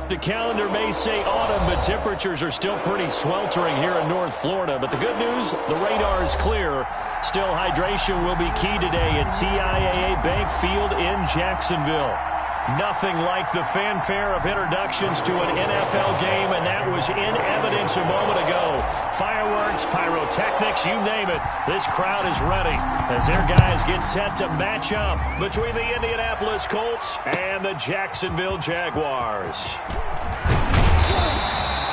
The calendar may say autumn, but temperatures are still pretty sweltering here in North Florida. But the good news, the radar is clear. Still, hydration will be key today at TIAA Bank Field in Jacksonville. Nothing like the fanfare of introductions to an NFL game, and that was in evidence a moment ago. Fireworks, pyrotechnics, you name it. This crowd is ready as their guys get set to match up between the Indianapolis Colts and the Jacksonville Jaguars.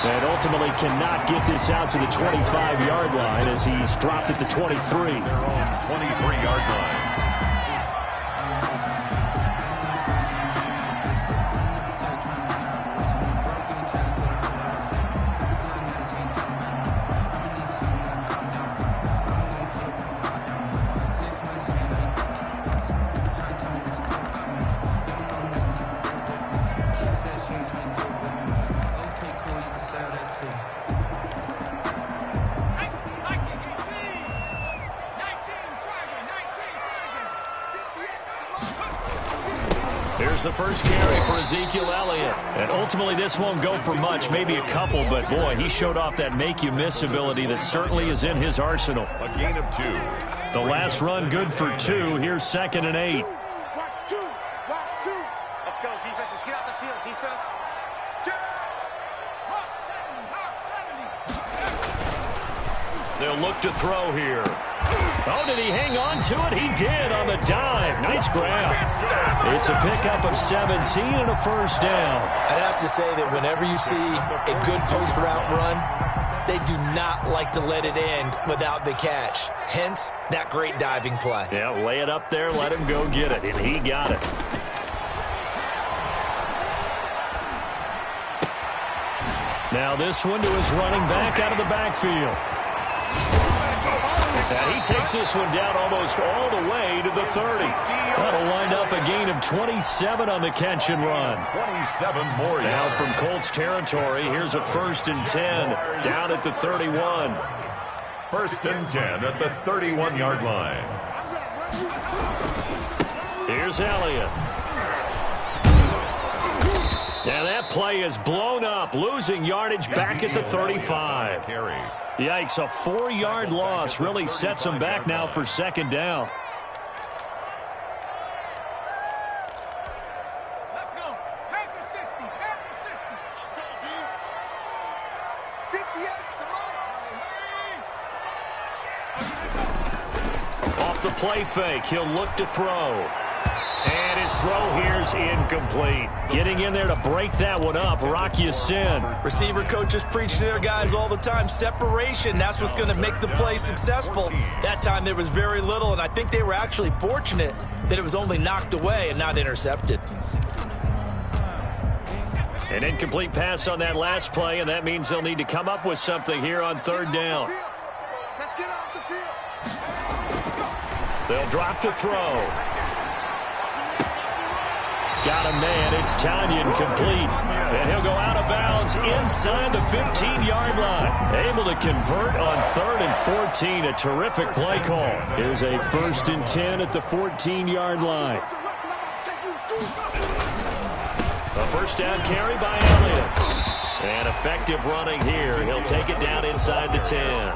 And ultimately cannot get this out to the 25-yard line as he's dropped at the 23. Their own 23-yard line. Here's the first carry for Ezekiel Elliott. And ultimately, this won't go for much, maybe a couple, but boy, he showed off that make-you-miss ability that certainly is in his arsenal. A gain of 2. The last run good for 2. Here's 2nd and 8. Watch 2. Let's go, defense. Let's get out the field, defense. They'll look to throw here. Oh, did he hang on to it? He did on the dive. Nice grab. It's a pickup of 17 and a first down. I'd have to say that whenever you see a good post route run, they do not like to let it end without the catch. Hence, that great diving play. Yeah, lay it up there, let him go get it, and he got it. Now this one to his running back out of the backfield. And he takes this one down almost all the way to the 30. That'll wind up a gain of 27 on the catch and run. 27 more yards. Now from Colts territory, here's a 1st and 10 down at the 31. 1st and 10 at the 31-yard line. Here's Elliott. And that play is blown up, losing yardage back at the 35. Yikes, a 4-yard loss really sets him back now for 2nd down. Let's go. Back to 60. Back to 60. Off the play fake, he'll look to throw. And his throw here's incomplete. Getting in there to break that one up, Rock Ya-Sin. Receiver coaches preach to their guys all the time. Separation, that's what's going to make the play successful. That time there was very little, and I think they were actually fortunate that it was only knocked away and not intercepted. An incomplete pass on that last play, and that means they'll need to come up with something here on 3rd down. Let's get off the field. They'll drop to throw. Got him, man. It's Tanyan complete. And he'll go out of bounds inside the 15-yard line. Able to convert on 3rd and 14. A terrific play call. Here's a 1st and 10 at the 14-yard line. A first down carry by Elliott. And effective running here. He'll take it down inside the 10.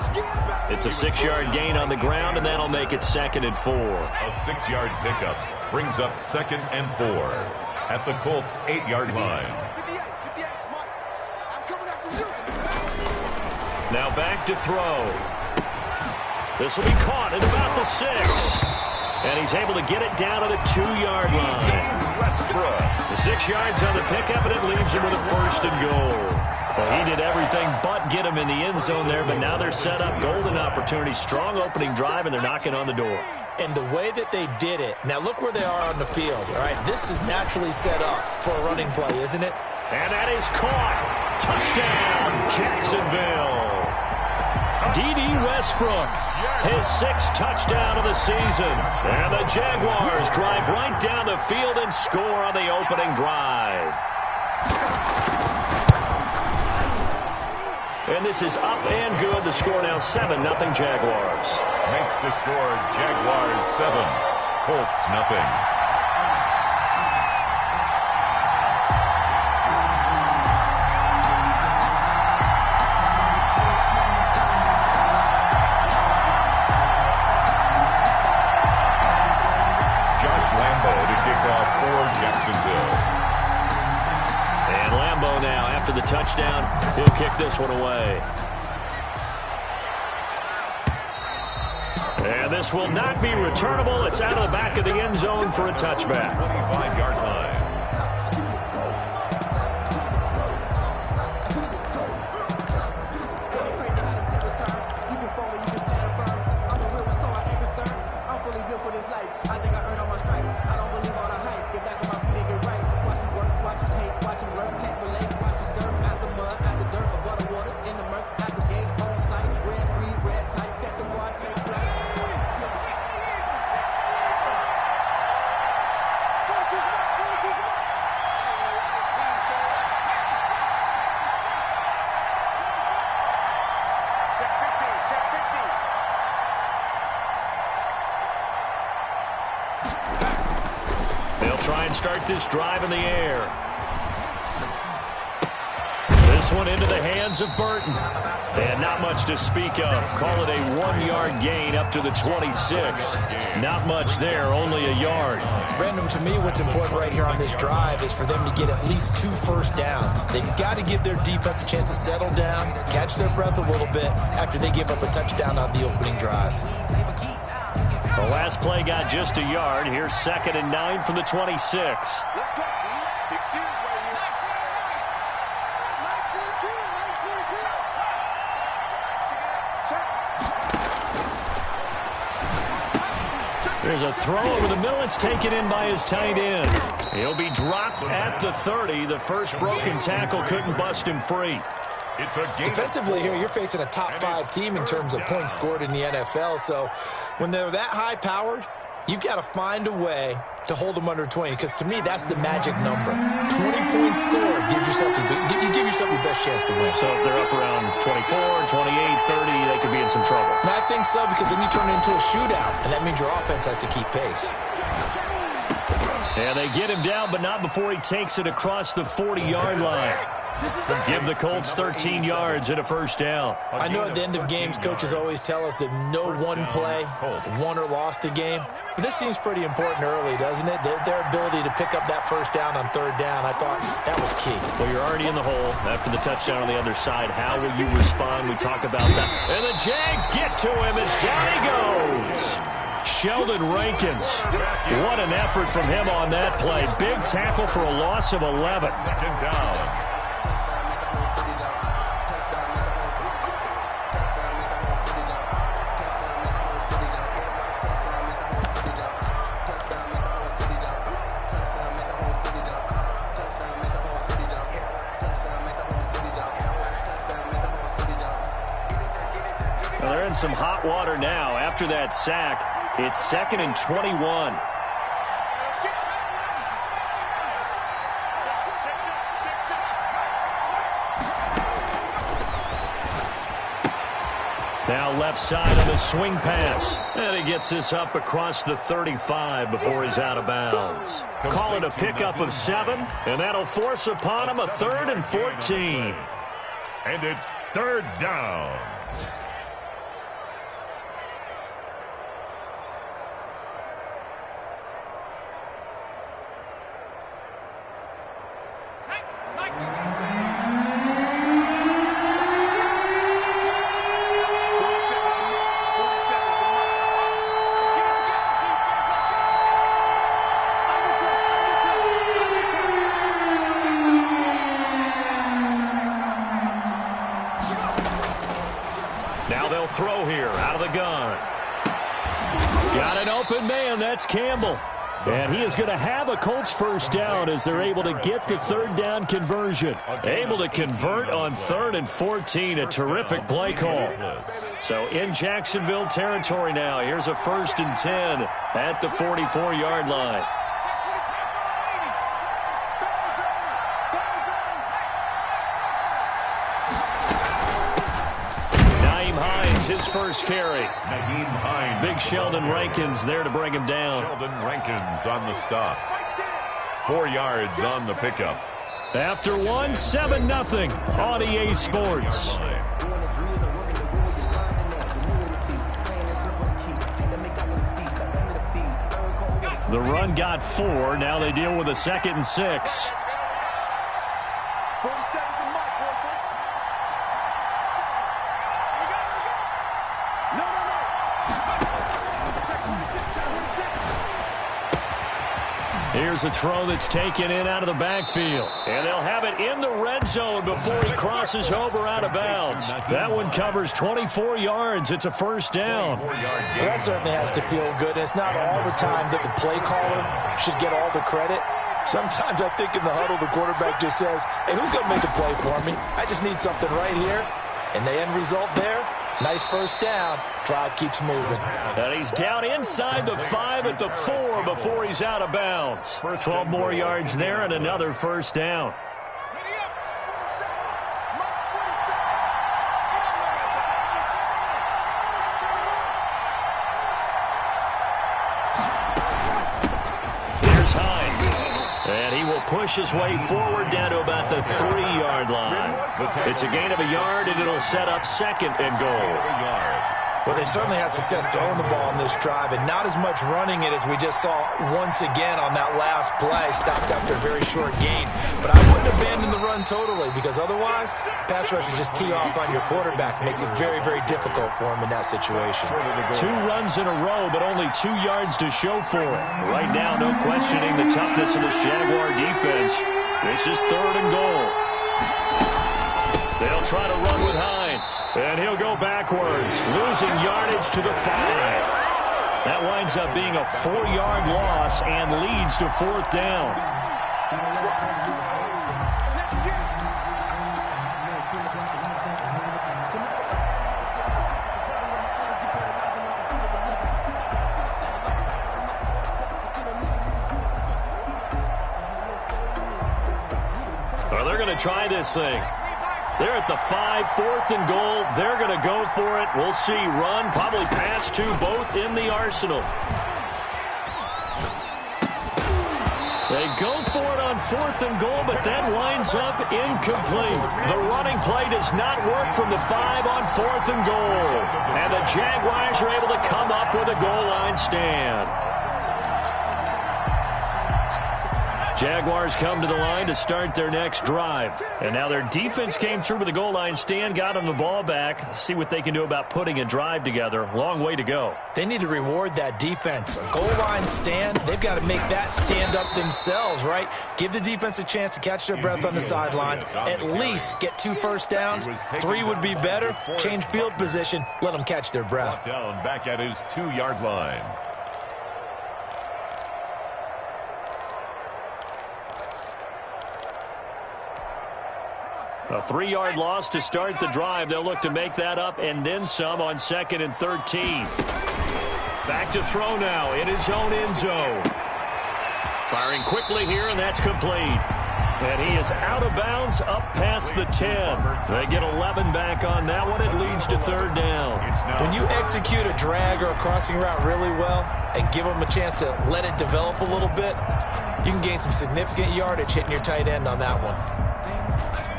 It's a 6-yard gain on the ground, and that'll make it 2nd and 4. A 6-yard pickup brings up 2nd and 4 at the Colts' 8-yard line. Now back to throw. This will be caught at about the 6. And he's able to get it down to the 2-yard line. The 6 yards on the pickup, and it leaves him with a 1st and goal. Well, he did everything but get him in the end zone there, but now they're set up. Golden opportunity, strong opening drive, and they're knocking on the door. And the way that they did it, now look where they are on the field, all right? This is naturally set up for a running play, isn't it? And that is caught. Touchdown, Jacksonville. D.D. Westbrook, his 6th touchdown of the season. And the Jaguars drive right down the field and score on the opening drive. And this is up and good. The score now 7-0 Jaguars. Makes the score Jaguars 7, Colts nothing. this one away. And this will not be returnable. It's out of the back of the end zone for a touchback. 25-yard line. Try and start this drive in the air. This one into the hands of Burton. And not much to speak of. Call it a 1-yard gain up to the 26. Not much there, only a yard. Brandon, to me, what's important right here on this drive is for them to get at least 2 first downs. They've got to give their defense a chance to settle down, catch their breath a little bit after they give up a touchdown on the opening drive. The last play got just a yard. Here's 2nd and 9 from the 26. There's a throw over the middle. It's taken in by his tight end. He'll be dropped at the 30. The first broken tackle couldn't bust him free. Defensively here, you're facing a top 5 team in terms of points scored in the NFL. So when they're that high-powered, you've got to find a way to hold them under 20. Because to me, that's the magic number. 20-point score gives yourself you give yourself your best chance to win. So if they're up around 24, 28, 30, they could be in some trouble. I think so, because then you turn it into a shootout, and that means your offense has to keep pace. And they get him down, but not before he takes it across the 40-yard line. Give the Colts 13 yards and a first down. I know at the end of games, coaches always tell us that no one play won or lost a game. But this seems pretty important early, doesn't it? Their ability to pick up that first down on 3rd down, I thought that was key. Well, you're already in the hole after the touchdown on the other side. How will you respond? We talk about that. And the Jags get to him as down he goes. Sheldon Rankins. What an effort from him on that play. Big tackle for a loss of 11. 2nd down. Well, they're in some hot water now. After that sack, it's 2nd and 21. Now left side on the swing pass. And he gets this up across the 35 before he's out of bounds. Call it a pickup of 7, and that'll force upon him a 3rd and 14. And it's 3rd down. Now they'll throw here out of the gun. Got an open man. That's Campbell. And he is going to have a Colts first down as they're able to get the 3rd down conversion. Able to convert on 3rd and 14. A terrific play call. So in Jacksonville territory now. Here's a 1st and 10 at the 44-yard line. His first carry. Big Sheldon Rankins there to bring him down. Sheldon Rankins on the stop. 4 yards on the pickup. After 1, 7-0 on EA Sports. The run got 4. Now they deal with a 2nd and 6. Here's a throw that's taken in out of the backfield. And they'll have it in the red zone before he crosses over out of bounds. That one covers 24 yards. It's a first down. Well, that certainly has to feel good. It's not all the time that the play caller should get all the credit. Sometimes I think in the huddle, the quarterback just says, hey, who's going to make a play for me? I just need something right here. And the end result there, nice first down. Drive keeps moving. And he's down inside the 5 at the 4 before he's out of bounds. 12 more yards there and another first down. And he will push his way forward down to about the 3-yard line. It's a gain of a yard, and it'll set up second and goal. Well, they certainly had success throwing the ball on this drive, and not as much running it as we just saw once again on that last play. Stopped after a very short gain. But I wouldn't abandon the run totally, because otherwise, pass rushers just tee off on your quarterback. It makes it very, very difficult for him in that situation. 2 runs in a row, but only 2 yards to show for it. Right now, no questioning the toughness of this Jaguar defense. This is 3rd and goal. They'll try to run with Hines, and he'll go backwards, losing yardage to the 5. That winds up being a 4-yard loss and leads to 4th down. Well, they're going to try this thing. They're at the 5, 4th and goal. They're going to go for it. We'll see. Run, probably pass to both in the arsenal. They go for it on 4th and goal, but that winds up incomplete. The running play does not work from the 5 on 4th and goal. And the Jaguars are able to come up with a goal line stand. Jaguars come to the line to start their next drive. And now their defense came through with a goal line stand, got them the ball back. See what they can do about putting a drive together. Long way to go. They need to reward that defense. A goal line stand, they've got to make that stand up themselves, right? Give the defense a chance to catch their breath on the sidelines. At least get 2 first downs. 3 would be better. Change field position. Let them catch their breath. Down back at his 2-yard line. A 3-yard loss to start the drive. They'll look to make that up and then some on 2nd and 13. Back to throw now in his own end zone. Firing quickly here, and that's complete. And he is out of bounds up past the 10. They get 11 back on that one. It leads to 3rd down. When you execute a drag or a crossing route really well and give them a chance to let it develop a little bit, you can gain some significant yardage hitting your tight end on that one.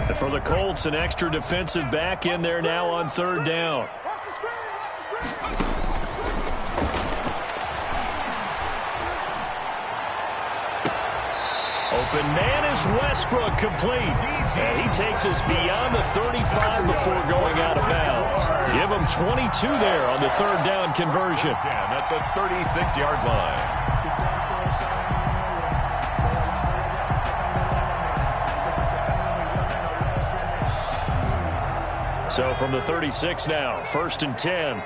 And for the Colts, an extra defensive back in there now on 3rd down. Open man is Westbrook, complete. And he takes us beyond the 35 before going out of bounds. Give him 22 there on the 3rd down conversion. At the 36-yard line. So from the 36 now, 1st and 10.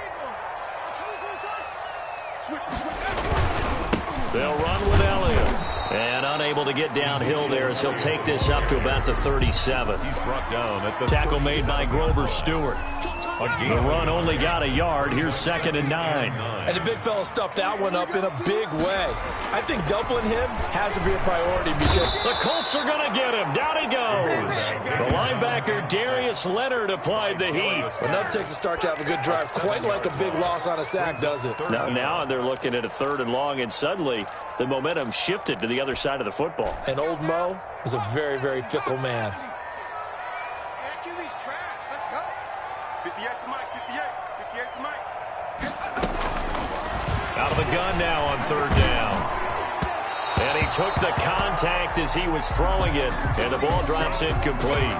They'll run with Elliott. And unable to get downhill there as he'll take this up to about the 37. He's brought down at the Tackle made by Grover Stewart. The run only got a yard. Here's 2nd and 9. And the big fella stuffed that one up in a big way. I think doubling him has to be a priority because the Colts are going to get him. Down he goes. The linebacker Darius Leonard applied the heat. Enough takes a start to have a good drive, quite like a big loss on a sack, does it? Now they're looking at a 3rd and long, and suddenly the momentum shifted to the other side of the football. And old Mo is a very, very fickle man. Let's go. 58 to Mike, 58 to Mike. Out of the gun now on 3rd down. And he took the contact as he was throwing it, and the ball drops incomplete.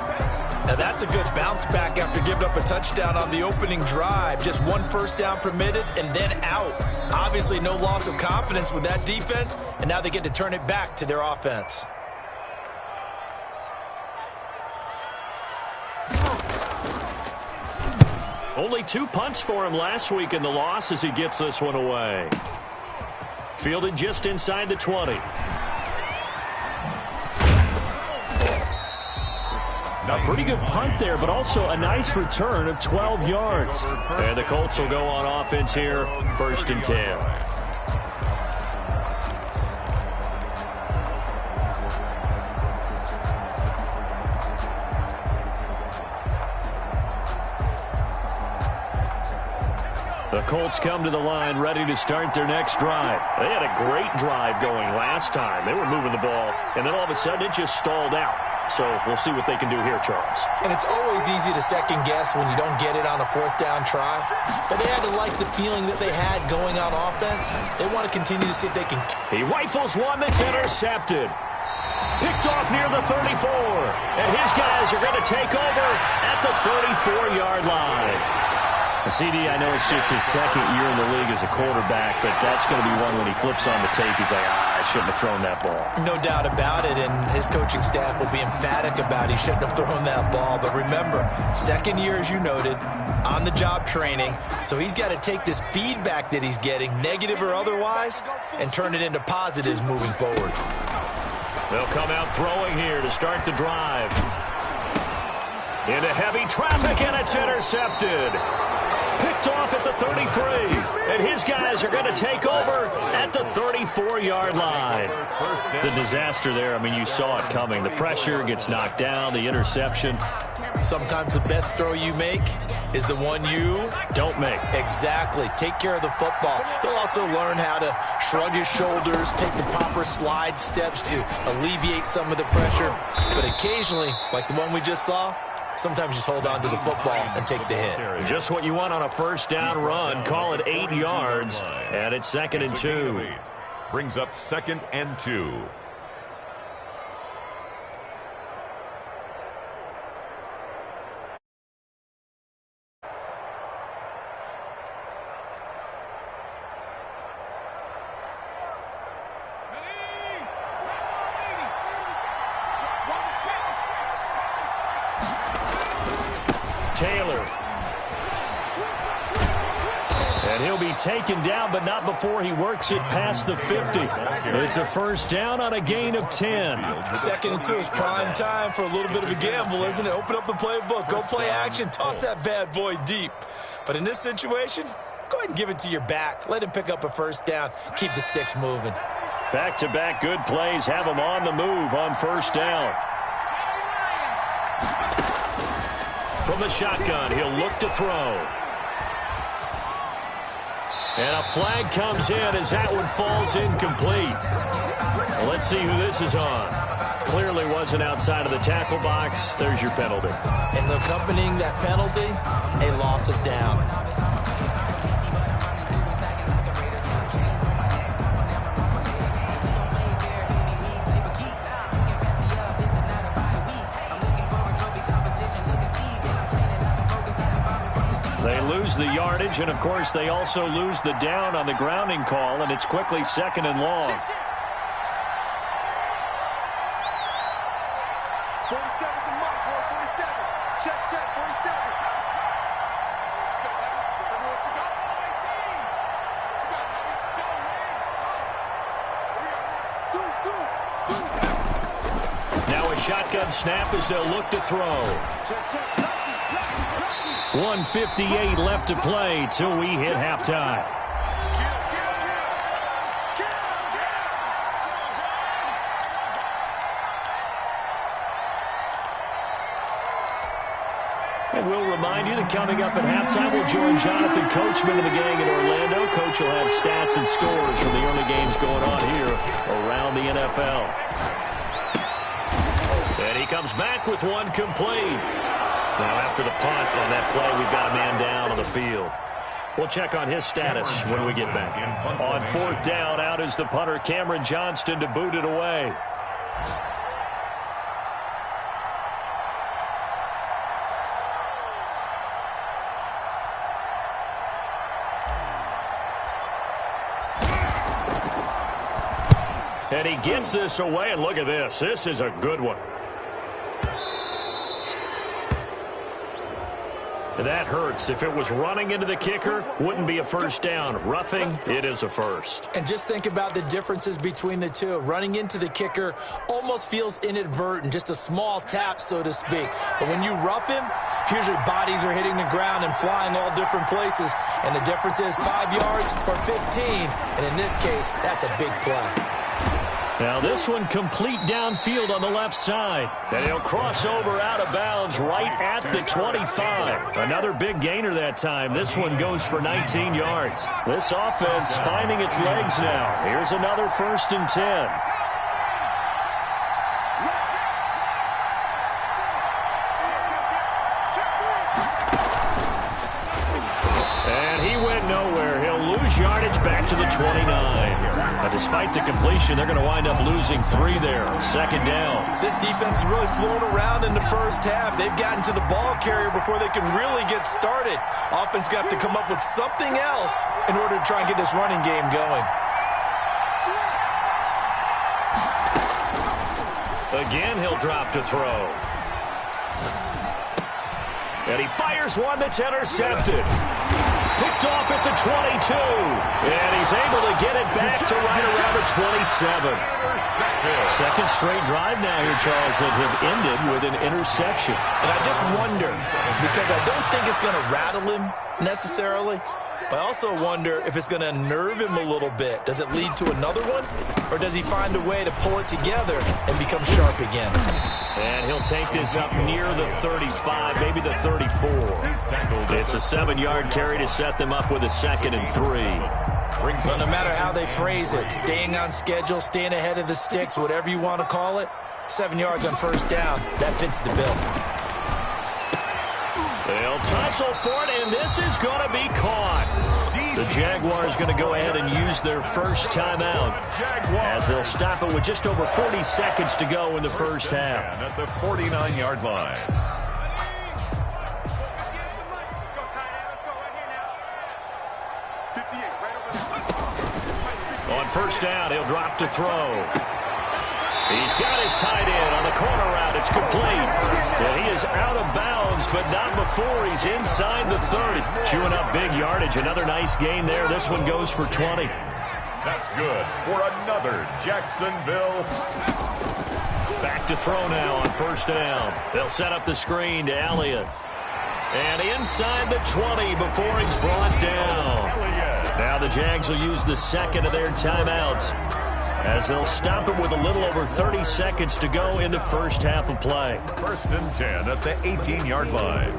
Now that's a good bounce back after giving up a touchdown on the opening drive. Just one first down permitted and then out. Obviously no loss of confidence with that defense, and now they get to turn it back to their offense. Only 2 punts for him last week in the loss as he gets this one away. Fielded just inside the 20. A pretty good punt there, but also a nice return of 12 yards. And the Colts will go on offense here, 1st and 10. The Colts come to the line ready to start their next drive. They had a great drive going last time. They were moving the ball, and then all of a sudden it just stalled out. So we'll see what they can do here, Charles. And it's always easy to second guess when you don't get it on a 4th down try. But they had to like the feeling that they had going on offense. They want to continue to see if they can. He rifles one that's intercepted. Picked off near the 34. And his guys are going to take over at the 34-yard line. CD, I know it's just his 2nd year in the league as a quarterback, but that's going to be one when he flips on the tape. He's like, I shouldn't have thrown that ball. No doubt about it, and his coaching staff will be emphatic about he shouldn't have thrown that ball. But remember, 2nd year, as you noted, on-the-job training, so he's got to take this feedback that he's getting, negative or otherwise, and turn it into positives moving forward. They'll come out throwing here to start the drive. Into heavy traffic, and it's intercepted. Picked off at the 33, and his guys are going to take over at the 34-yard line. The disaster there, I mean, you saw it coming. The pressure gets knocked down, the interception. Sometimes the best throw you make is the one you don't make. Exactly. Take care of the football. He'll also learn how to shrug his shoulders, take the proper slide steps to alleviate some of the pressure. But occasionally, like the one we just saw, sometimes just hold on to the football and take the hit. Just what you want on a 1st down run. Call it 8 yards, and it's 2nd and 2. Brings up 2nd and 2. Taken down, but not before he works it past the 50. It's a 1st down on a gain of 10. 2nd and 2 is prime time for a little bit of a gamble, isn't it? Open up the playbook, go play action, toss that bad boy deep. But in this situation, go ahead and give it to your back. Let him pick up a 1st down. Keep the sticks moving. Back-to-back good plays have him on the move on 1st down. From the shotgun, he'll look to throw. And a flag comes in as that one falls incomplete. Well, let's see who this is on. Clearly wasn't outside of the tackle box. There's your penalty. And accompanying that penalty, a loss of down. They lose the yardage, and, of course, they also lose the down on the grounding call, and it's quickly 2nd and long. 47 to Mike, boy, 47. Check, 47. Let's go, baby. Everyone should go. 18. Let's go, baby. Go. Now a shotgun snap as they'll look to throw. Check. 1:58 left to play till we hit halftime. And we'll remind you that coming up at halftime, we'll join Jonathan Coachman and the gang in Orlando. Coach will have stats and scores from the early games going on here around the NFL. And he comes back with one complete. Now, after the punt on that play, we've got a man down on the field. We'll check on his status when we get back. On 4th down, out is the punter, Cameron Johnston, to boot it away. And he gets this away, and look at this. This is a good one. That hurts. If it was running into the kicker, wouldn't be a first down. Roughing, it is a first. And just think about the differences between the two. Running into the kicker almost feels inadvertent, just a small tap, so to speak. But when you rough him, usually bodies are hitting the ground and flying all different places. And the difference is 5 yards or 15. And in this case, that's a big play. Now this one complete downfield on the left side. And he'll cross over out of bounds right at the 25. Another big gainer that time. This one goes for 19 yards. This offense finding its legs now. Here's another 1st and 10. And he went nowhere. He'll lose yardage back to the 29. Despite the completion, they're going to wind up losing 3 there. 2nd down. This defense has really flown around in the first half. They've gotten to the ball carrier before they can really get started. Offense got to come up with something else in order to try and get this running game going. Again, he'll drop to throw. And he fires one that's intercepted. Picked off at the 22. And he's able to get it back to right around the 27. Second straight drive now here, Charles, that have ended with an interception. And I just wonder, because I don't think it's going to rattle him necessarily, but I also wonder if it's going to unnerve him a little bit. Does it lead to another one? Or does he find a way to pull it together and become sharp again? And he'll take this up near the 35, maybe the 34. It's a 7-yard carry to set them up with a 2nd and 3. But no matter how they phrase it, staying on schedule, staying ahead of the sticks, whatever you want to call it, 7 yards on 1st down, that fits the bill. They'll tussle for it, and this is going to be caught. The Jaguars going to go ahead and use their first timeout as they'll stop it with just over 40 seconds to go in the first half. At the 49-yard line. On 1st down, he'll drop to throw. He's got his tight end on the corner route. It's complete. And he is out of bounds, but not before he's inside the 30. Chewing up big yardage. Another nice gain there. This one goes for 20. That's good for another Jacksonville. Back to throw now on 1st down. They'll set up the screen to Elliott. And inside the 20 before he's brought down. Now the Jags will use the 2nd of their timeouts, as they'll stop it with a little over 30 seconds to go in the first half of play. 1st and 10 at the 18-yard line.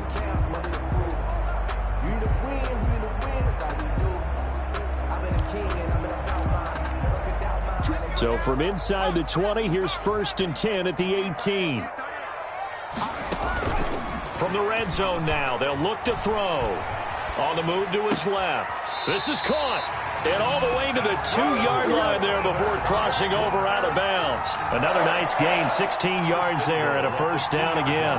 So from inside the 20, here's 1st and 10 at the 18. From the red zone now, they'll look to throw. On the move to his left. This is caught. And all the way to the 2-yard line there before crossing over out of bounds. Another nice gain, 16 yards there, and a 1st down again.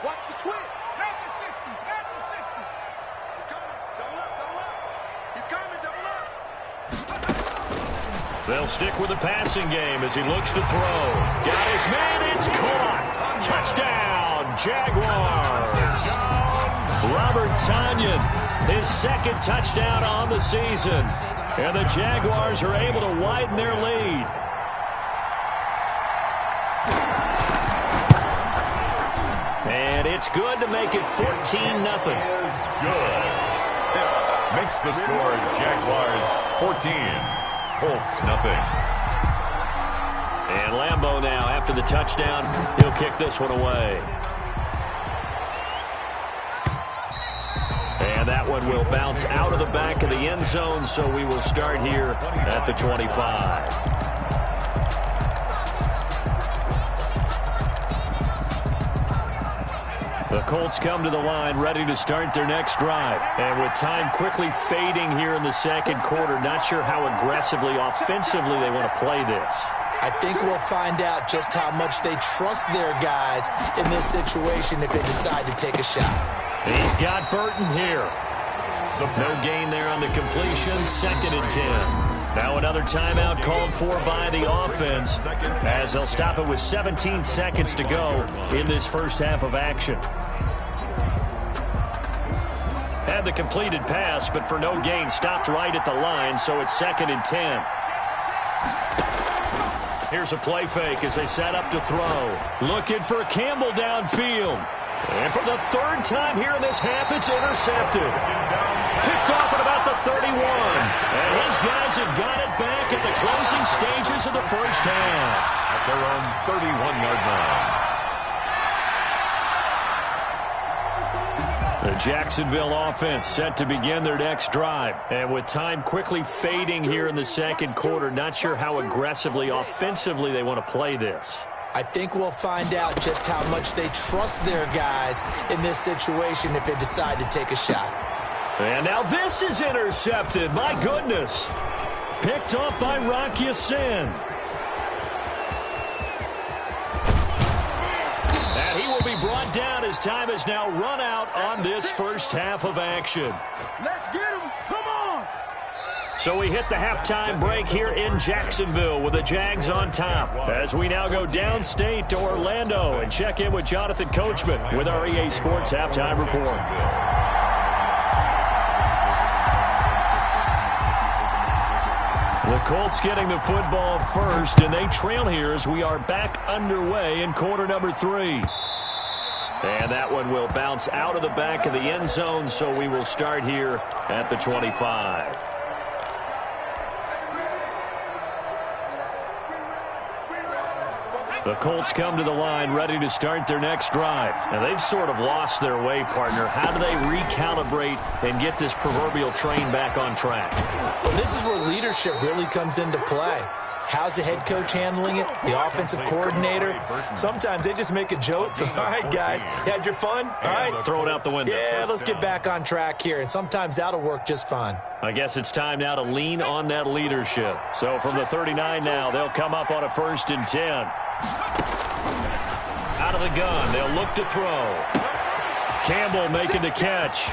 Watch the twist. Back to 60. Back to 60. He's coming. Double up. Double up. He's coming. Double up. They'll stick with the passing game as he looks to throw. Got his man. It's caught. Touchdown, Jaguars. Robert Tonyan, his 2nd touchdown on the season. And the Jaguars are able to widen their lead. And it's good to make it 14-0. Good. Makes the score Jaguars 14, Colts nothing. And Lambeau now, after the touchdown, he'll kick this one away. And that one will bounce out of the back of the end zone, so we will start here at the 25. The Colts come to the line ready to start their next drive. And with time quickly fading here in the 2nd quarter, not sure how aggressively, offensively they want to play this. I think we'll find out just how much they trust their guys in this situation if they decide to take a shot. He's got Burton here. No gain there on the completion. 2nd and 10. Now another timeout called for by the offense as they'll stop it with 17 seconds to go in this first half of action. Had the completed pass, but for no gain, stopped right at the line, so it's 2nd and 10. Here's a play fake as they set up to throw. Looking for Campbell downfield. And for the 3rd time here in this half, it's intercepted. Picked off at about the 31. And his guys have got it back at the closing stages of the first half. At their own 31-yard line. The Jacksonville offense set to begin their next drive. And with time quickly fading here in the second quarter, not sure how aggressively, offensively they want to play this. I think we'll find out just how much they trust their guys in this situation if they decide to take a shot. And now this is intercepted. My goodness. Picked off by Rock Ya-Sin. And he will be brought down as time has now run out on this first half of action. Let's get him. Come on. So we hit the halftime break here in Jacksonville with the Jags on top. As we now go downstate to Orlando and check in with Jonathan Coachman with our EA Sports Halftime Report. The Colts getting the football first, and they trail here as we are back underway in quarter number 3. And that one will bounce out of the back of the end zone, so we will start here at the 25. The Colts come to the line ready to start their next drive. And they've sort of lost their way, partner. How do they recalibrate and get this proverbial train back on track? Well, this is where leadership really comes into play. How's the head coach handling it? The offensive coordinator? Sometimes they just make a joke. All right, guys, you had your fun? All right. Throw it out the window. Yeah, let's get back on track here. And sometimes that'll work just fine. I guess it's time now to lean on that leadership. So from the 39 now, they'll come up on a 1st and 10. Out of the gun, they'll look to throw. Campbell making the catch.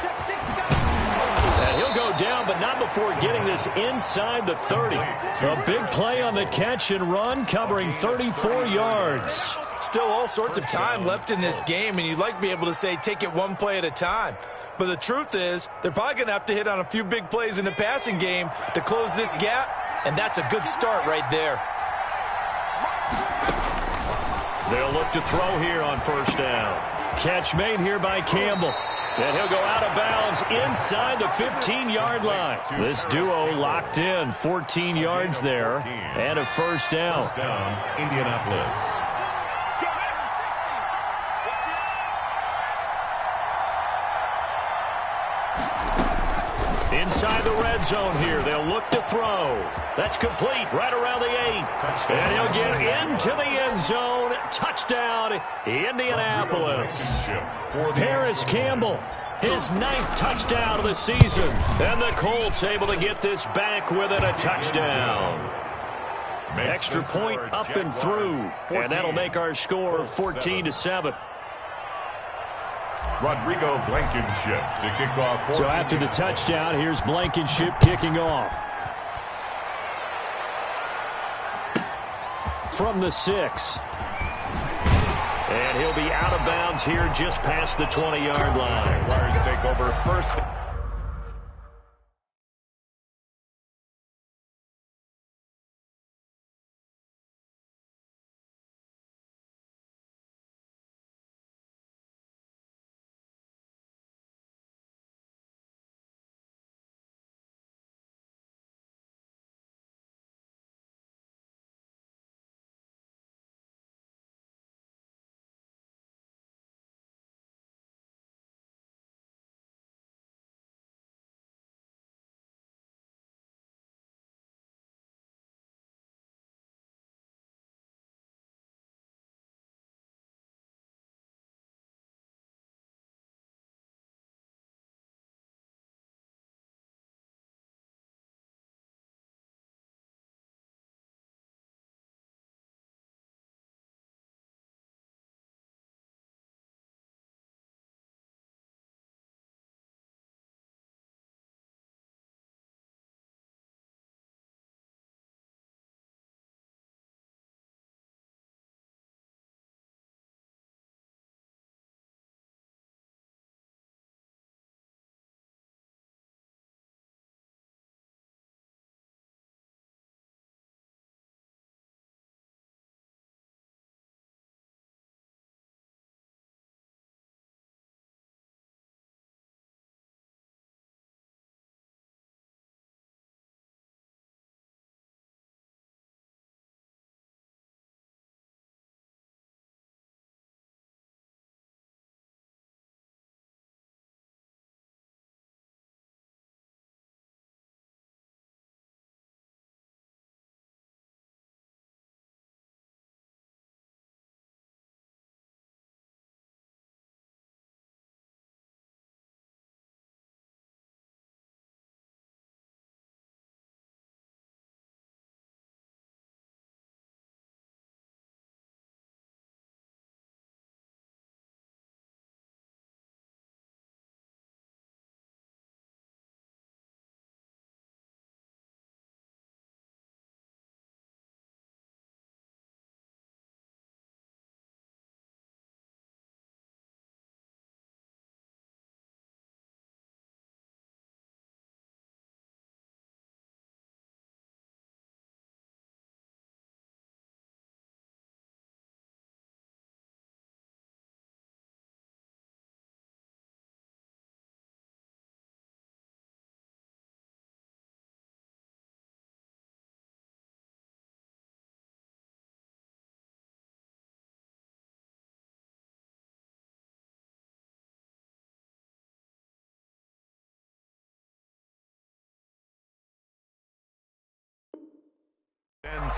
And he'll go down, but not before getting this inside the 30. A big play on the catch and run, covering 34 yards. Still all sorts of time left in this game, and you'd like to be able to say take it one play at a time. But the truth is, they're probably going to have to hit on a few big plays in the passing game to close this gap, and that's a good start right there. They'll look to throw here on 1st down. Catch made here by Campbell. And he'll go out of bounds inside the 15-yard line. This duo locked in, 14 yards there, and a 1st down. First down, Indianapolis. Inside the red zone here, they'll look to throw. That's complete right around the 8. And he'll get into the end zone. Touchdown, Indianapolis. Paris Campbell, his 9th touchdown of the season. And the Colts able to get this back within a touchdown. Extra point up and through. And that'll make our score 14-7. Rodrigo Blankenship to kick off. So after the touchdown, here's Blankenship kicking off. From the 6. And he'll be out of bounds here just past the 20-yard line. Jaguars take over 1st.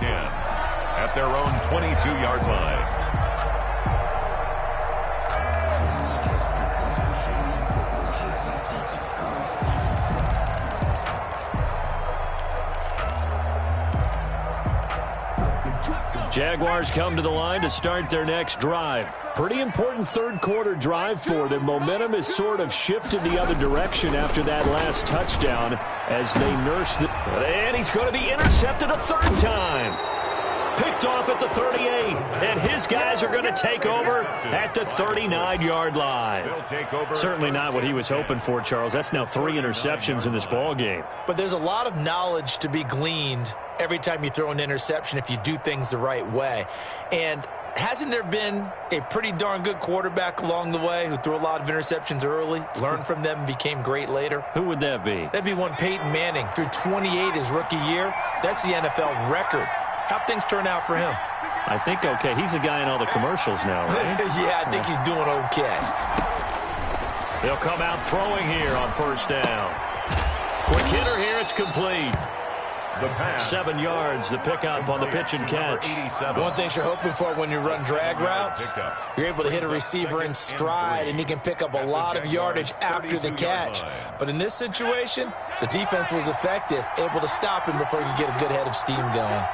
and 10 at their own 22-yard line. Jaguars come to the line to start their next drive. Pretty important third-quarter drive for them. Momentum has sort of shifted the other direction after that last touchdown as they nurse the... And he's going to be intercepted a third time. Picked off at the 38, and his guys are going to take over at the 39-yard line. Certainly not what he was hoping for, Charles. That's now 3 interceptions in this ball game. But there's a lot of knowledge to be gleaned every time you throw an interception if you do things the right way. And hasn't there been a pretty darn good quarterback along the way who threw a lot of interceptions early, learned from them, and became great later? Who would that be? That'd be one Peyton Manning. Threw 28 his rookie year. That's the NFL record. How'd things turn out for him? I think okay. He's a guy in all the commercials now, right? Yeah, I think he's doing okay. They'll come out throwing here on first down. Quick hitter here. It's complete. The pass. 7 yards, the pickup on the pitch and catch. One thing you're hoping for when you run drag routes, you're able to hit a receiver in stride, and he can pick up a lot of yardage after the catch. But in this situation, the defense was effective, able to stop him before he could get a good head of steam going.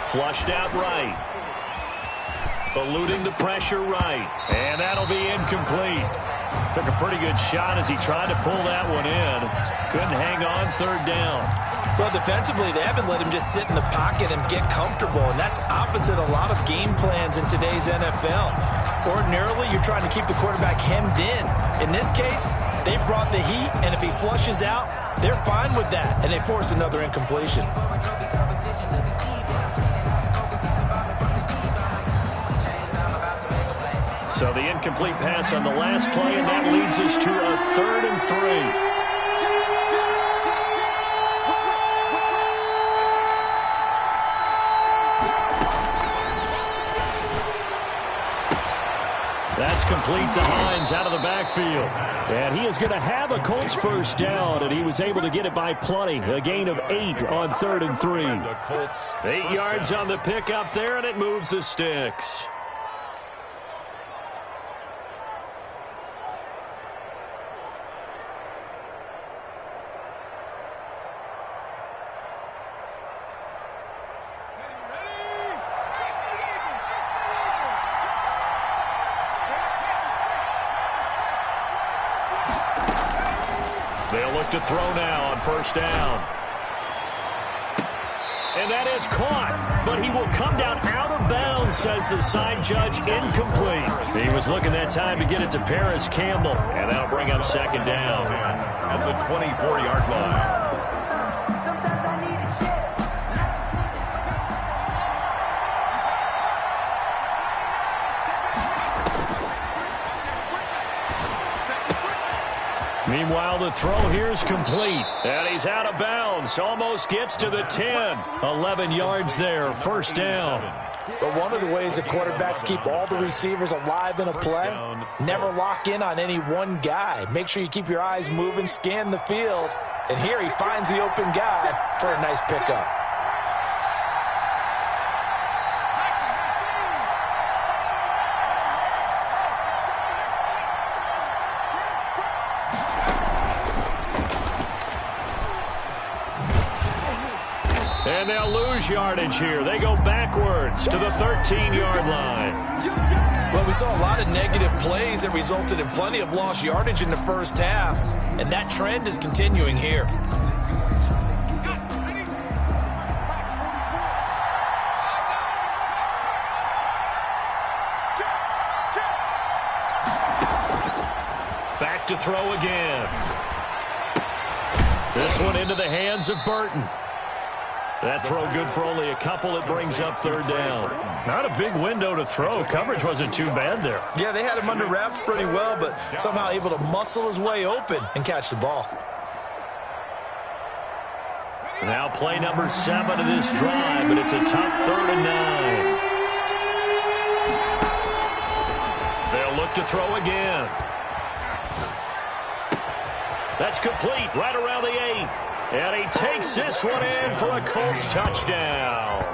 Flushed out right. Eluding the pressure right. And that'll be incomplete. Took a pretty good shot as he tried to pull that one in. Couldn't hang on third down. Well, defensively, they haven't let him just sit in the pocket and get comfortable, and that's opposite a lot of game plans in today's NFL. Ordinarily, you're trying to keep the quarterback hemmed in. In this case, they brought the heat, and if he flushes out, they're fine with that, and they force another incompletion. So the incomplete pass on the last play, and that leads us to a 3rd and 3. That's complete to Hines out of the backfield. And he is going to have a Colts first down, and he was able to get it by plenty. A gain of 8 on 3rd and 3. 8 yards on the pickup there, and it moves the sticks. They'll look to throw now on first down. And that is caught, but he will come down out of bounds, says the side judge, incomplete. He was looking that time to get it to Paris Campbell, and that'll bring up second down. At the 24-yard line. Meanwhile, the throw here is complete. And he's out of bounds. Almost gets to the 10. 11 yards there. First down. But one of the ways that quarterbacks keep all the receivers alive in a play, never lock in on any one guy. Make sure you keep your eyes moving, scan the field. And here he finds the open guy for a nice pickup. And they'll lose yardage here. They go backwards to the 13-yard line. Well, we saw a lot of negative plays that resulted in plenty of lost yardage in the first half, and that trend is continuing here. Back to throw again. This one into the hands of Burton. That throw good for only a couple. It brings up third down. Not a big window to throw. Coverage wasn't too bad there. Yeah, they had him under wraps pretty well, but somehow able to muscle his way open and catch the ball. Now play number 7 of this drive, but it's a tough 3rd and 9. They'll look to throw again. That's complete right around the 8th. And he takes this one in for a Colts touchdown.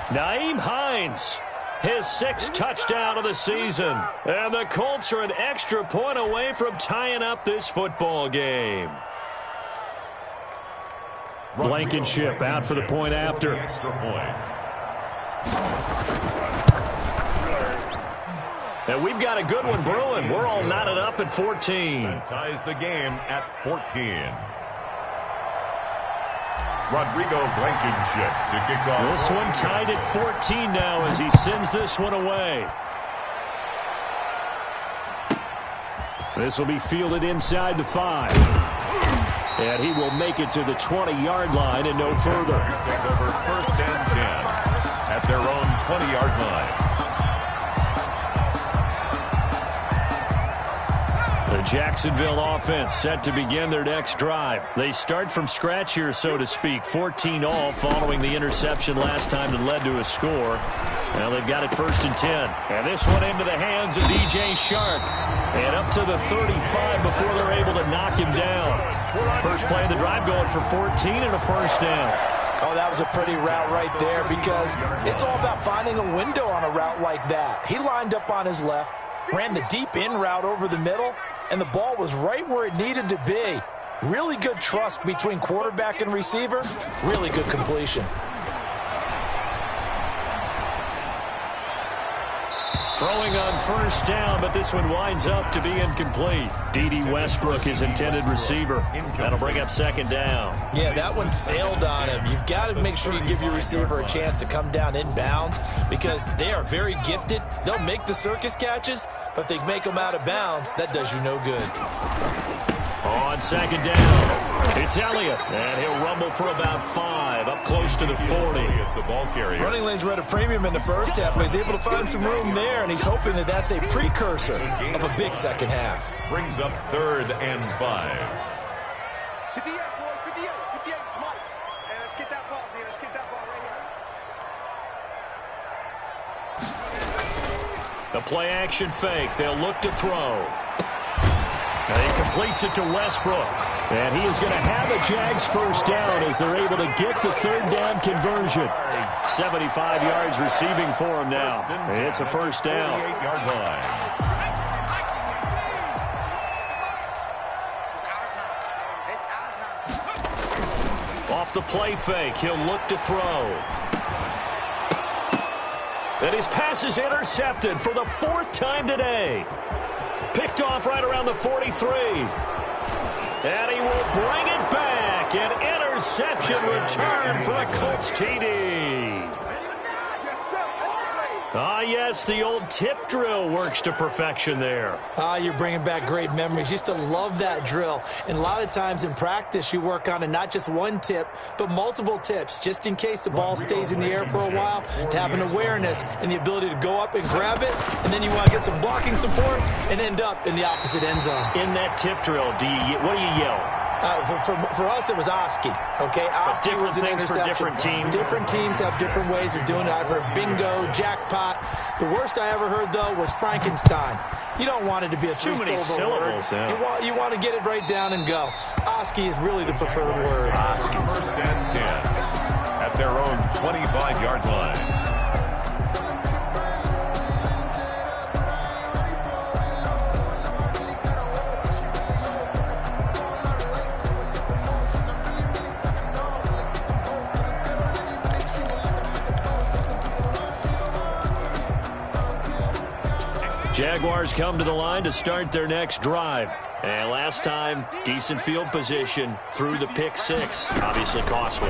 Nyheim Hines, his 6th touchdown of the season. And the Colts are an extra point away from tying up this football game. Blankenship out for the point after. Extra point. And we've got a good one brewing. We're all knotted up at 14. That ties the game at 14. Rodrigo Blankenship to kick off. This one tied at 14 now as he sends this one away. This will be fielded inside the 5. And he will make it to the 20-yard line and no further. Take over 1st and 10 at their own 20-yard line. The Jacksonville offense set to begin their next drive. They start from scratch here, so to speak. 14-all following the interception last time that led to a score. Well, they've got it 1st and 10. And this one into the hands of DJ Shark. And up to the 35 before they're able to knock him down. First play of the drive going for 14 and a 1st down. Oh, that was a pretty route right there because it's all about finding a window on a route like that. He lined up on his left, ran the deep in route over the middle, and the ball was right where it needed to be. Really good trust between quarterback and receiver. Really good completion. Throwing on 1st down, but this one winds up to be incomplete. D.D. Westbrook, his intended receiver. That'll bring up 2nd down. Yeah, that one sailed on him. You've got to make sure you give your receiver a chance to come down inbounds because they are very gifted. They'll make the circus catches, but if they make them out of bounds, that does you no good. On 2nd down, it's Elliott, and he'll rumble for about 5, up close to the 40. The ball carrier. Running lanes were at a premium in the first half, but he's able to find some room there, and he's hoping that that's a precursor of a big second half. Brings up 3rd and 5. 58, boys, 58, 58, come on. And let's get that ball, man. Let's get that ball right here. The play-action fake. They'll look to throw. And he completes it to Westbrook. And he is going to have a Jags 1st down as they're able to get the 3rd down conversion. 75 yards receiving for him now. And it's a 1st down. 48-yard line. It's our time. It's our time. Off the play fake, he'll look to throw. And his pass is intercepted for the 4th time today. Picked off right around the 43. And he will bring it back. An interception return for a Colts TD. Ah, yes, the old tip drill works to perfection there. Ah, you're bringing back great memories. Used to love that drill. And a lot of times in practice, you work on it, not just one tip, but multiple tips, just in case the ball stays in the air for a while, to have an awareness and the ability to go up and grab it, and then you want to get some blocking support and end up in the opposite end zone. In that tip drill, what do you yell? For us, it was Oski. Okay, Oski was an interception. For different teams. Different teams have different ways of doing it. I've heard bingo, jackpot. The worst I ever heard, though, was Frankenstein. You don't want it to be a three-syllable word. Yeah. You want to get it right down and go. Oski is really the preferred word. Oski. 1st and 10 at their own 25-yard line. Jaguars come to the line to start their next drive. And last time, decent field position through the pick 6. Obviously costly.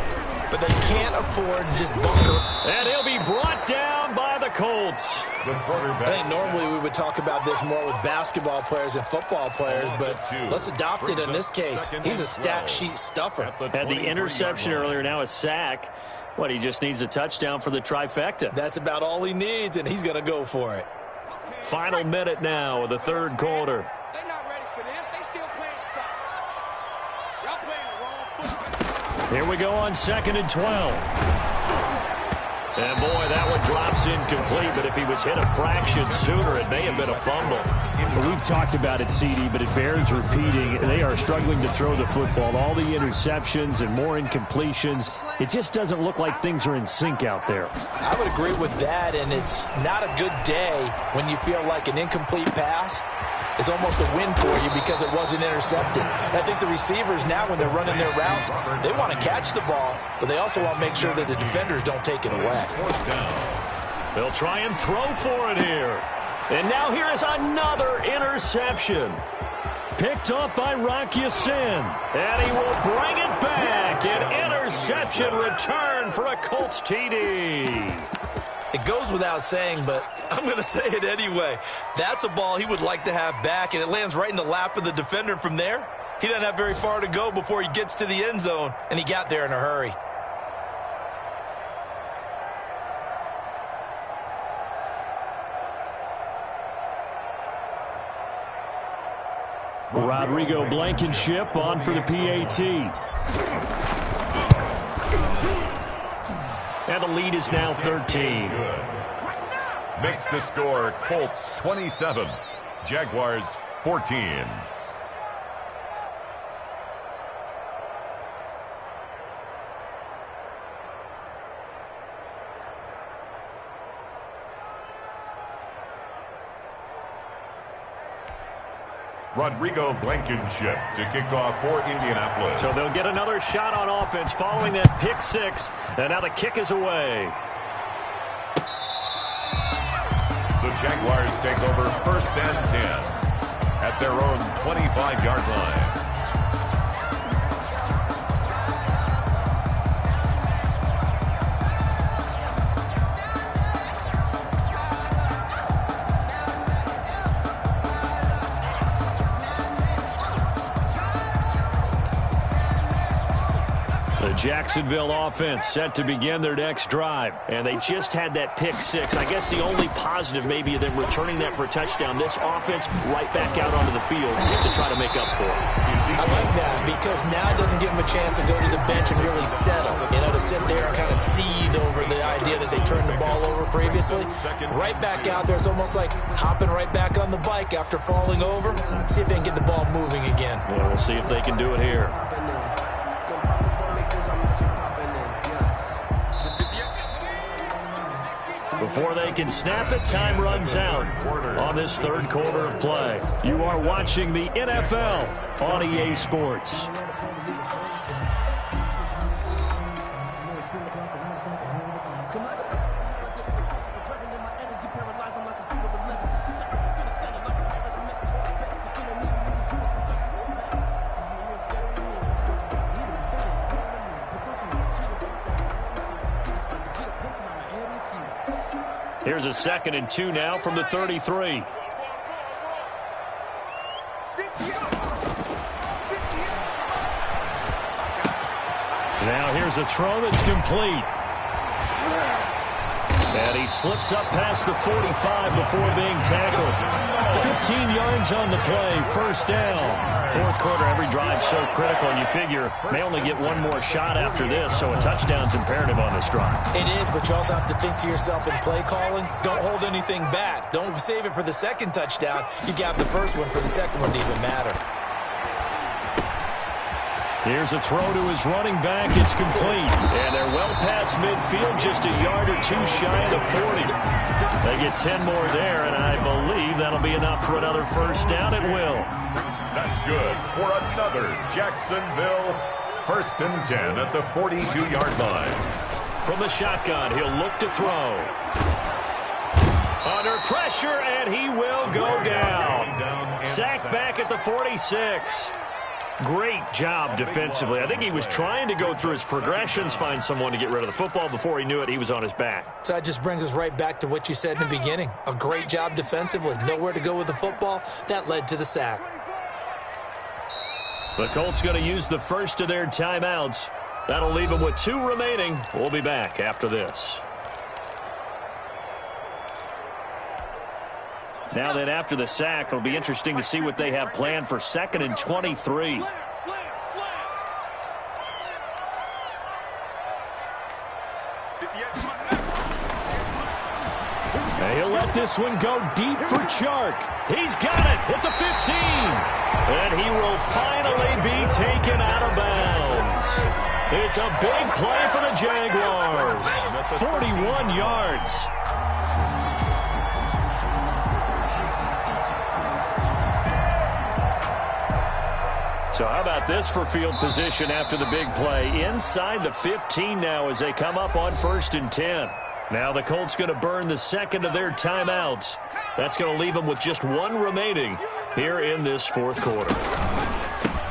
But they can't afford to just bunker. And he'll be brought down by the Colts. I think normally we would talk about this more with basketball players and football players, but let's adopt it in this case. He's a stat sheet stuffer. Had the interception earlier, now a sack. What, he just needs a touchdown for the trifecta. That's about all he needs, and he's going to go for it. Final minute now of the 3rd quarter. They're not ready for this. They still playing soccer. Y'all playing the wrong football. Here we go on 2nd and 12. And, boy, that one drops incomplete, but if he was hit a fraction sooner, it may have been a fumble. Well, we've talked about it, CD, but it bears repeating. They are struggling to throw the football. All the interceptions and more incompletions. It just doesn't look like things are in sync out there. I would agree with that, and it's not a good day when you feel like an incomplete pass is almost a win for you because it wasn't intercepted. I think the receivers now, when they're running their routes, they want to catch the ball, but they also want to make sure that the defenders don't take it away. They'll try and throw for it here. And now here is another interception. Picked up by Rock Ya-Sin. And he will bring it back. An interception return for a Colts TD. It goes without saying, but I'm going to say it anyway. That's a ball he would like to have back, and it lands right in the lap of the defender from there. He doesn't have very far to go before he gets to the end zone, and he got there in a hurry. Rodrigo Blankenship on for the PAT. And the lead is now 13. Makes the score Colts 27, Jaguars 14. Rodrigo Blankenship to kick off for Indianapolis. So they'll get another shot on offense following that pick six. And now the kick is away. The Jaguars take over 1st and 10 at their own 25-yard line. Jacksonville offense set to begin their next drive. And they just had that pick six. I guess the only positive maybe of them returning that for a touchdown. This offense right back out onto the field to try to make up for it. I like that because now it doesn't give them a chance to go to the bench and really settle. You know, to sit there and kind of seethe over the idea that they turned the ball over previously. Right back out there. It's almost like hopping right back on the bike after falling over. See if they can get the ball moving again. Well, we'll see if they can do it here. Before they can snap it, time runs out on this third quarter of play. You are watching the NFL on EA Sports. Here's a 2nd and 2 now from the 33. Now here's a throw that's complete. And he slips up past the 45 before being tackled. 15 yards on the play, 1st down. Fourth quarter, every drive so critical, and you figure may only get one more shot after this, so a touchdown's imperative on this drive. It is, but you also have to think to yourself in play calling, don't hold anything back. Don't save it for the second touchdown. You got the first one for the second one to even matter. Here's a throw to his running back. It's complete. And they're well past midfield, just a yard or two shy of the 40. They get 10 more there, and I believe that'll be enough for another 1st down. It will. That's good for another Jacksonville 1st and 10 at the 42-yard line. From the shotgun, he'll look to throw. Under pressure, and he will go down. Sacked back at the 46. Great job defensively. I think he was trying to go through his progressions, find someone to get rid of the football. Before he knew it, he was on his back. So that just brings us right back to what you said in the beginning. A great job defensively. Nowhere to go with the football. That led to the sack. The Colts going to use the first of their timeouts. That'll leave them with 2 remaining. We'll be back after this. Now then, after the sack, it'll be interesting to see what they have planned for 2nd and 23. And he'll let this one go deep for Chark. He's got it at the 15. And he will finally be taken out of bounds. It's a big play for the Jaguars. 41 yards. So how about this for field position after the big play? Inside the 15 now as they come up on 1st and 10. Now the Colts going to burn the second of their timeouts. That's going to leave them with just one remaining here in this fourth quarter.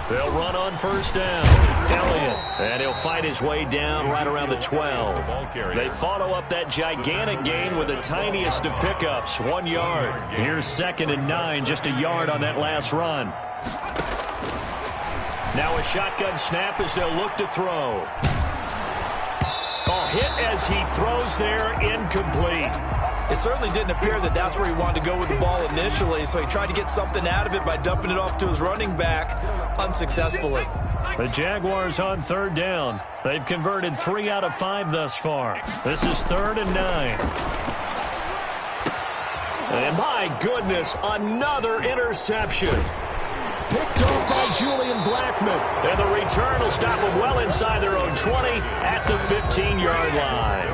They'll run on 1st down. Elliott. And he'll fight his way down right around the 12. They follow up that gigantic gain with the tiniest of pickups, 1 yard. Here's 2nd and 9, just a yard on that last run. Now a shotgun snap as they'll look to throw. Hit as he throws there, incomplete. It certainly didn't appear that that's where he wanted to go with the ball initially, so he tried to get something out of it by dumping it off to his running back unsuccessfully. The Jaguars on 3rd down. They've converted 3 out of 5 thus far. This is 3rd and 9. And my goodness, another interception. Picked off by Julian Blackmon. And the return will stop them well inside their own 20 at the 15-yard line.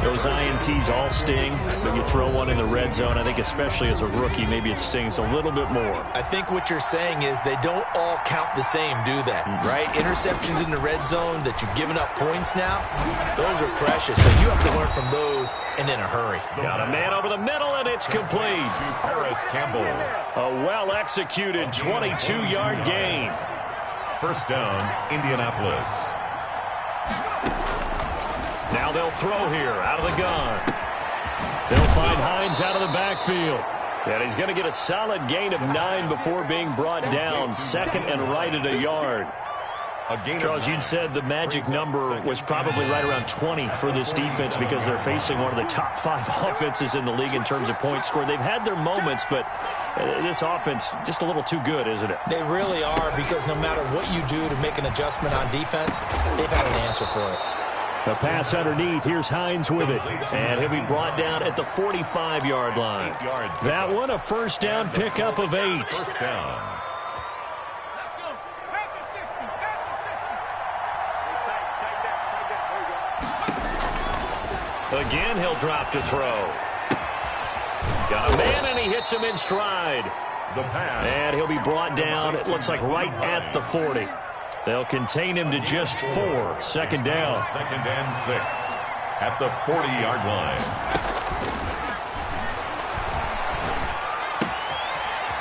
Those INTs all sting, but you throw one in the red zone, I think especially as a rookie, maybe it stings a little bit more. I think what you're saying is they don't all count the same, do they? Right? Interceptions in the red zone that you've given up points now, those are precious. So you have to learn from those and in a hurry. Got a man over the middle, and it's complete. Paris Campbell. A well-executed 22-yard gain. 1st down, Indianapolis. Now they'll throw here out of the gun. They'll find Hines out of the backfield. And he's going to get a solid gain of 9 before being brought down. 2nd and right at a yard. Charles, you'd said the magic number was probably right around 20 for this defense because they're facing one of the top 5 offenses in the league in terms of points scored. They've had their moments, but this offense just a little too good, isn't it? They really are, because no matter what you do to make an adjustment on defense, they've had an answer for it. The pass underneath. Here's Hines with it. And he'll be brought down at the 45-yard line. That one, a 1st down pickup of 8. 1st down. Again, he'll drop to throw. Got a man, and he hits him in stride. The pass. And he'll be brought down, it looks like right at the 40. They'll contain him to just 4. 2nd down. 2nd and 6 at the 40-yard line.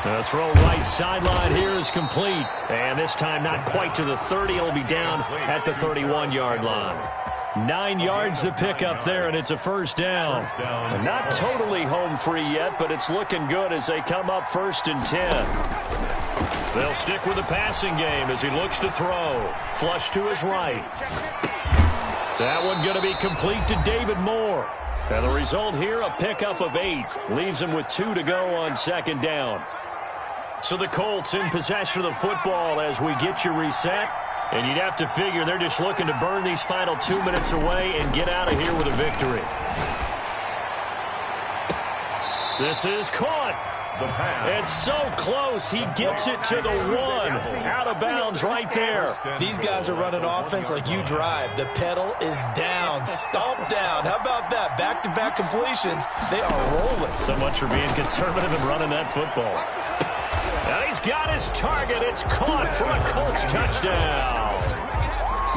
The throw right sideline here is complete. And this time not quite to the 30. It'll be down at the 31-yard line. 9 yards to pick up there, and it's a 1st down. And not totally home free yet, but it's looking good as they come up 1st and 10. They'll stick with the passing game as he looks to throw. Flush to his right. That one going to be complete to David Moore. And the result here, a pickup of 8. Leaves him with 2 to go on 2nd down. So the Colts in possession of the football as we get you reset. And you'd have to figure they're just looking to burn these final 2 minutes away and get out of here with a victory. This is caught. The pass. It's so close. He gets it to the 1. Out of bounds right there. These guys are running offense like you drive. The pedal is down. Stomp down. How about that? Back-to-back completions. They are rolling. So much for being conservative and running that football. And he's got his target. It's caught for a Colts touchdown.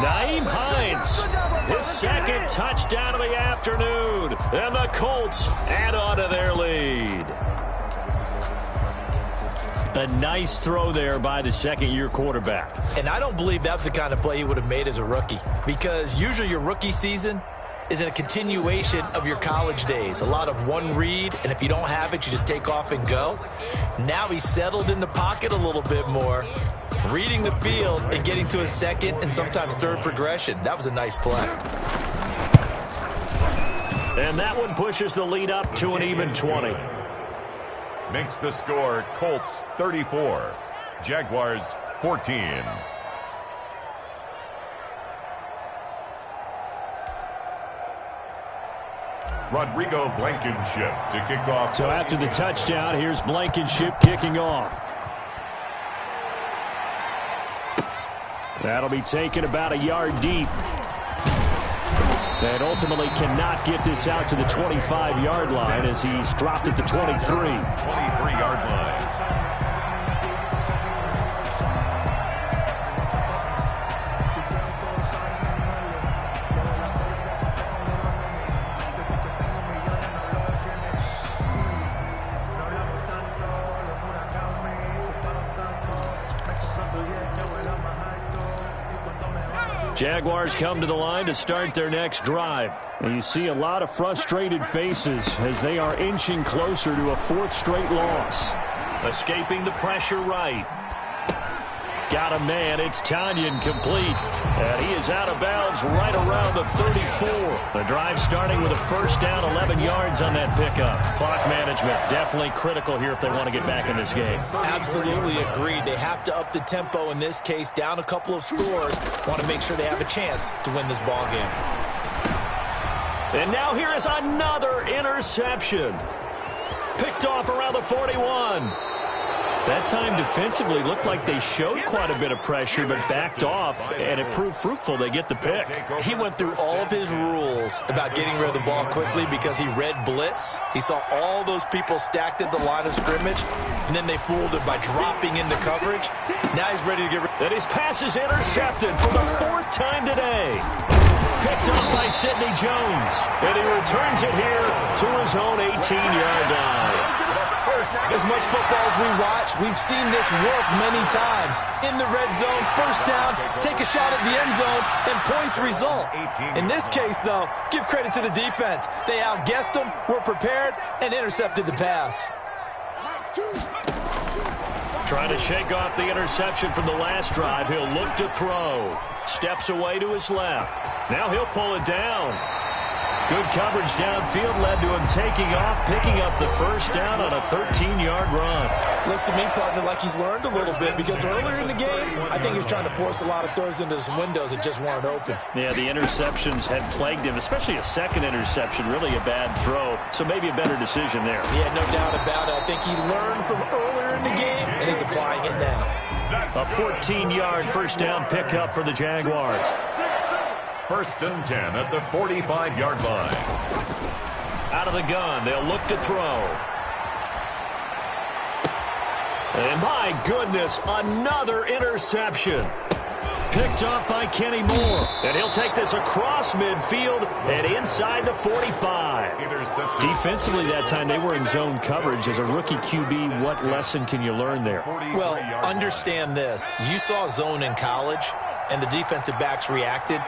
Nyheim Hines, his 2nd touchdown of the afternoon. And the Colts add on to their lead. A nice throw there by the 2nd-year quarterback. And I don't believe that was the kind of play he would have made as a rookie, because usually your rookie season is in a continuation of your college days. A lot of one read, and if you don't have it, you just take off and go. Now he's settled in the pocket a little bit more, reading the field and getting to a 2nd and sometimes 3rd progression. That was a nice play. And that one pushes the lead up to an even 20. Makes the score Colts 34, Jaguars 14. Rodrigo Blankenship to kick off. So after the touchdown, here's Blankenship kicking off. That'll be taken about a yard deep. And ultimately cannot get this out to the 25-yard line as he's dropped at the 23. 23-yard line. Jaguars come to the line to start their next drive. And you see a lot of frustrated faces as they are inching closer to a fourth straight loss. Escaping the pressure right. Got a man. It's Tanyan complete. And he is out of bounds right around the 34. The drive starting with a first down, 11 yards on that pickup. Clock management definitely critical here if they want to get back in this game. Absolutely agreed. They have to up the tempo in this case, down a couple of scores. Want to make sure they have a chance to win this ball game. And now here is another interception. Picked off around the 41. That time defensively looked like they showed quite a bit of pressure but backed off, and it proved fruitful. They get the pick. He went through all of his rules about getting rid of the ball quickly because he read blitz. He saw all those people stacked at the line of scrimmage, and then they fooled him by dropping into coverage. Now he's ready to get rid. And his pass is intercepted for the fourth time today. Picked up by Sidney Jones, and he returns it here to his own 18-yard line. As much football as we watch, we've seen this work many times. In the red zone, first down, take a shot at the end zone, and points result. In this case, though, give credit to the defense. They outguessed them, were prepared, and intercepted the pass. Trying to shake off the interception from the last drive. He'll look to throw. Steps away to his left. Now he'll pull it down. Good coverage downfield led to him taking off, picking up the first down on a 13-yard run. Looks to me, partner, like he's learned a little bit because earlier in the game, I think he was trying to force a lot of throws into some windows that just weren't open. Yeah, the interceptions had plagued him, especially a second interception, really a bad throw. So maybe a better decision there. Yeah, no doubt about it. I think he learned from earlier in the game, and he's applying it now. A 14-yard first down pickup for the Jaguars. First and 10 at the 45-yard line. Out of the gun, they'll look to throw. And my goodness, another interception. Picked off by Kenny Moore. And he'll take this across midfield and inside the 45. Defensively that time, they were in zone coverage. As a rookie QB, what lesson can you learn there? Well, understand this. You saw zone in college, and the defensive backs reacted,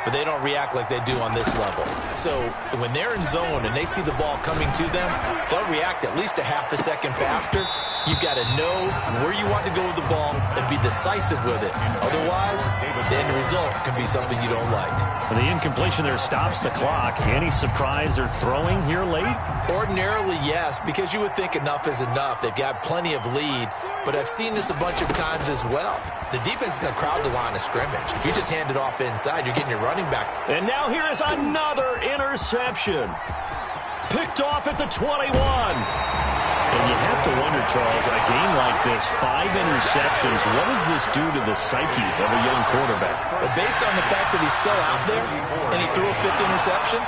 but they don't react like they do on this level. So when they're in zone and they see the ball coming to them, they'll react at least a half a second faster. You've got to know where you want to go with the ball and be decisive with it. Otherwise, the end result can be something you don't like. And the incompletion there stops the clock. Any surprise they're throwing here late? Ordinarily, yes, because you would think enough is enough. They've got plenty of lead, but I've seen this a bunch of times as well. The defense is going to crowd the line of scrimmage. If you just hand it off inside, you're getting your running back. And now here is another interception. Picked off at the 21. And you have to wonder, Charles, in a game like this, 5 interceptions, what does this do to the psyche of a young quarterback? But based on the fact that he's still out there and he threw a 5th interception,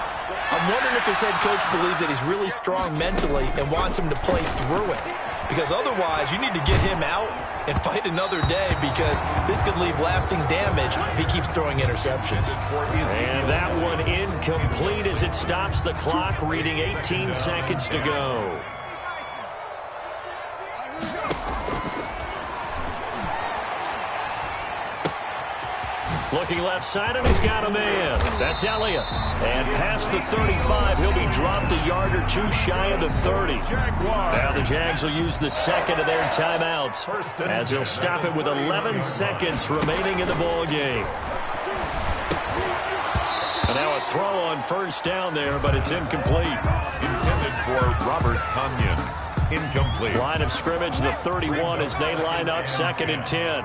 I'm wondering if his head coach believes that he's really strong mentally and wants him to play through it. Because otherwise, you need to get him out and fight another day because this could leave lasting damage if he keeps throwing interceptions. And that one incomplete as it stops the clock, reading 18 seconds to go. Looking left side, and he's got a man. That's Elliott. And past the 35, he'll be dropped a yard or two shy of the 30. Now the Jags will use the second of their timeouts as he'll stop it with 11 seconds remaining in the ball game. And now a throw on first down there, but it's incomplete. Intended for Robert Tanyan. Incomplete. Line of scrimmage, the 31 as they line up, 2nd and 10.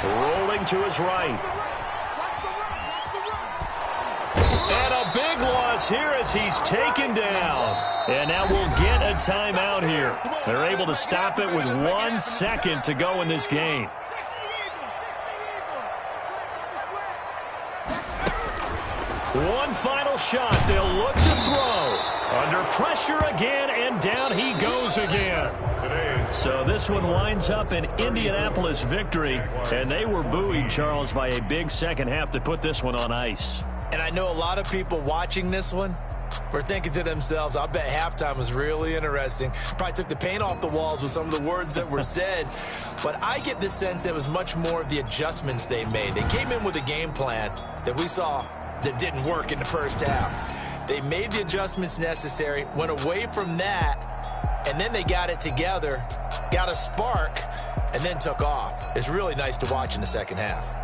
Rolling to his right. across here as he's taken down. And now we'll get a timeout here. They're able to stop it with 1 second to go in this game. One final shot. They'll look to throw. Under pressure again, and down he goes again. So this one winds up an Indianapolis victory, and they were buoyed, Charles, by a big second half to put this one on ice. And I know a lot of people watching this one were thinking to themselves, I bet halftime was really interesting. Probably took the paint off the walls with some of the words that were said. But I get the sense it was much more of the adjustments they made. They came in with a game plan that we saw that didn't work in the first half. They made the adjustments necessary, went away from that, and then they got it together, got a spark, and then took off. It's really nice to watch in the second half.